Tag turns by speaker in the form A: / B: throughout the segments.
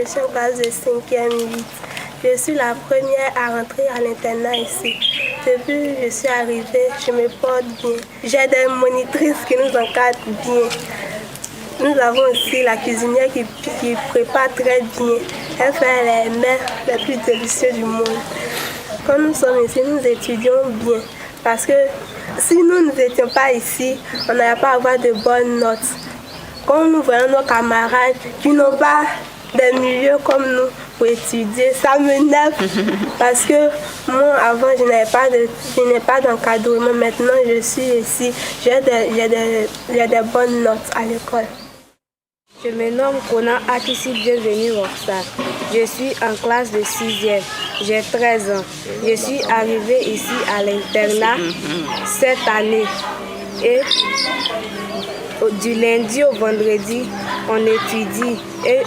A: Je suis en classe de 5e 8. Je suis la première à rentrer à l'internat ici. Depuis que je suis arrivée, je me porte bien. J'ai des monitrices qui nous encadrent bien. Nous avons aussi la cuisinière qui prépare très bien. Elle fait les mets les plus délicieux du monde. Quand nous sommes ici, nous étudions bien. Parce que si nous n'étions pas ici, on n'allait pas avoir de bonnes notes. Quand nous voyons nos camarades qui n'ont pas des milieux comme nous pour étudier, ça m'énerve. Parce que moi, avant, je n'ai pas d'encadrement. Maintenant, je suis ici. J'ai des bonnes notes à l'école.
B: Je me nomme Conan Akissi, bienvenue Rockstar. Je suis en classe de 6e. J'ai 13 ans. Je suis arrivée ici à l'internat cette année. Et du lundi au vendredi, on étudie et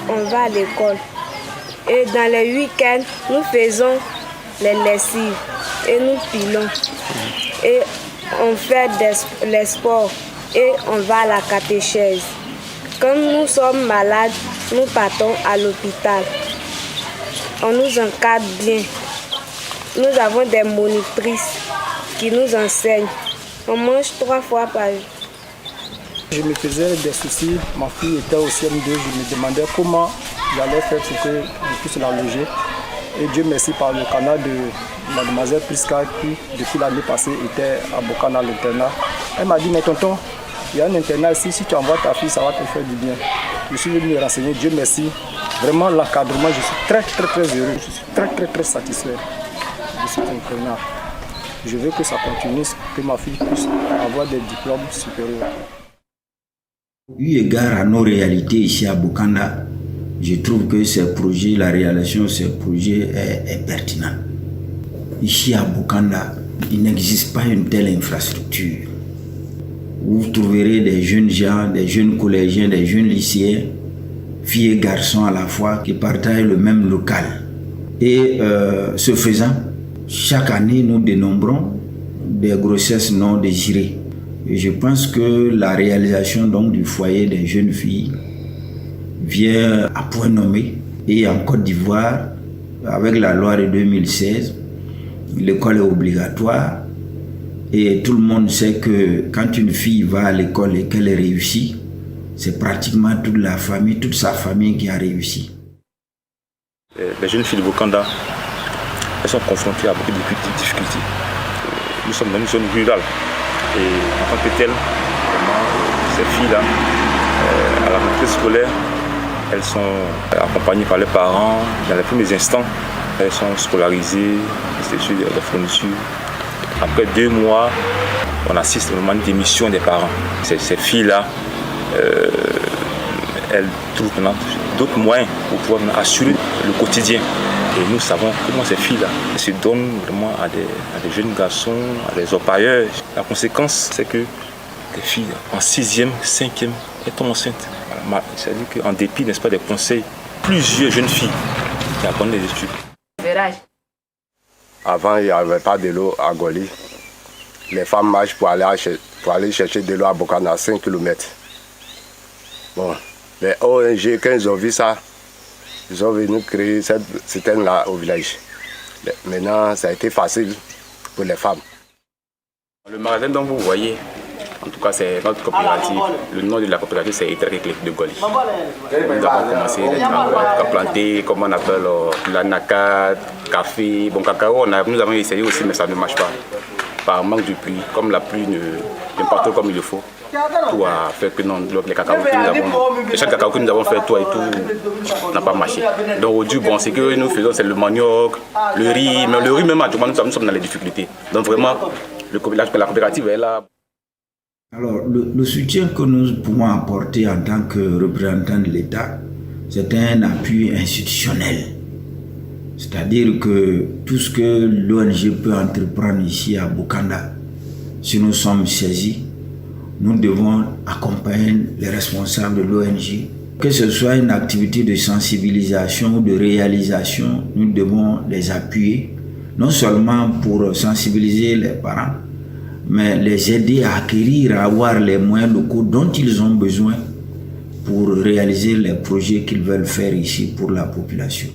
B: on va à l'école. Et dans les week-ends, nous faisons les lessives et nous pilons. Et on fait les sports et on va à la catéchèse. Quand nous sommes malades, nous partons à l'hôpital. On nous encadre bien. Nous avons des monitrices qui nous enseignent. On mange 3 fois par jour.
C: Je me faisais des soucis. Ma fille était au CM2. Je me demandais comment j'allais faire pour que je puisse la loger. Et Dieu merci par le canal de mademoiselle Priska qui, depuis l'année passée, était à Bokana à l'internat. Elle m'a dit, mais tonton, il y a un internat ici, si tu envoies ta fille, ça va te faire du bien. Je suis venu me renseigner, Dieu merci. Vraiment, l'encadrement, je suis très heureux. Je suis très satisfait de cet internat. Je veux que ça continue, que ma fille puisse avoir des diplômes supérieurs.
D: Eu égard à nos réalités ici à Bokanda, je trouve que la réalisation de ces projets est pertinente. Ici à Bokanda, il n'existe pas une telle infrastructure. Vous trouverez des jeunes gens, des jeunes collégiens, des jeunes lycéens, filles et garçons à la fois, qui partagent le même local. Et ce faisant, chaque année, nous dénombrons des grossesses non désirées. Et je pense que la réalisation donc, du foyer des jeunes filles vient à point nommé. Et en Côte d'Ivoire, avec la loi de 2016, l'école est obligatoire. Et tout le monde sait que quand une fille va à l'école et qu'elle réussit, c'est pratiquement toute la famille, toute sa famille qui a réussi.
E: Les jeunes filles de Bokanda, elles sont confrontées à beaucoup de difficultés. Nous sommes dans une zone rurale. Et en tant que telle, ces filles-là, à la rentrée scolaire, elles sont accompagnées par leurs parents. Dans les premiers instants, elles sont scolarisées, reçues des fournitures. Après 2 mois, on assiste au moment de démission des parents. Ces filles-là, elles trouvent d'autres moyens pour pouvoir assurer le quotidien. Et nous savons comment ces filles-là se donnent vraiment à des jeunes garçons, à des orpailleurs. La conséquence, c'est que les filles en 6e, 5e, elles tombent enceintes. C'est-à-dire qu'en dépit, n'est-ce pas, des conseils, plusieurs jeunes filles qui abandonnent les études.
F: Avant, il n'y avait pas de l'eau à Goli. Les femmes marchent pour aller chercher de l'eau à Bokana, 5 km. Bon, les ONG, quand ils ont vu ça, ils ont venu créer cette citerne-là au village. Maintenant, ça a été facile pour les femmes.
E: Le magasin dont vous voyez, en tout cas, c'est notre coopérative. Le nom de la coopérative, c'est Etrek de Goli. Nous avons commencé à planter, comme on appelle, l'anacat, café, bon cacao. Nous avons essayé aussi, mais ça ne marche pas. Par manque de pluie, comme la pluie ne part pas comme il le faut. Tout a fait que non, les cacao que nous avons, chaque cacao que nous avons fait, tout et tout n'a pas marché. Donc aujourd'hui, bon, ce que nous faisons, c'est le manioc, le riz, mais le riz même, nous sommes dans les difficultés. Donc vraiment, la coopérative est là.
D: Alors, le soutien que nous pouvons apporter en tant que représentants de l'État, c'est un appui institutionnel. C'est-à-dire que tout ce que l'ONG peut entreprendre ici à Bokanda, si nous sommes saisis, nous devons accompagner les responsables de l'ONG. Que ce soit une activité de sensibilisation ou de réalisation, nous devons les appuyer, non seulement pour sensibiliser les parents, mais les aider à acquérir, à avoir les moyens locaux dont ils ont besoin pour réaliser les projets qu'ils veulent faire ici pour la population.